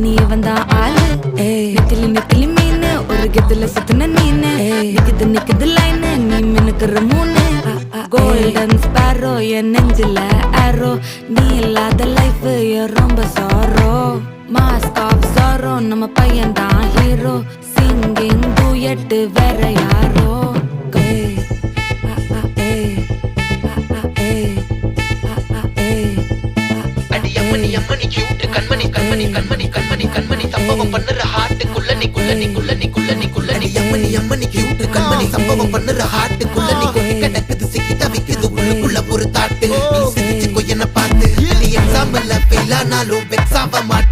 நீ வந்தா ஆளு நெத்திலி நெத்திலி மீன் ஒரு கெத்துல சுத்தின நீனு நிக்குது லைன் நீ மினுக்குற மூணு கோல்டன் ஸ்பாரோ என் நெஞ்சில ஆரோ நீ இல்லாத லைஃப் ரொம்ப சாரோ மாஸ்க் ஆஃப் சாரோ நம்ம பையன் தான் ஹீரோ சிங்கிங் டூயட் வேற யாரோ அம்மணி கியூட் கண்மணி கண்மணி கண்மணி கண்மணி கண்மணி சம்பவம் பண்ணுற ஹார்ட்டுக்குள்ள நீ அம்மணி கியூட் கண்மணி சம்பவம் பண்ணுற ஹார்ட்டுக்குள்ள நீ கொட்டி கிடக்குது சிக்கி தவிக்குது உள்ளுக்குள்ள ஒரு தாட்டு நீ சிரிச்சு கொய்யன பார்த்து நீ எக்ஸாம்பிள் ஃபெயில் ஆனாலும் வெக்ஸ் ஆக மாட்டேன்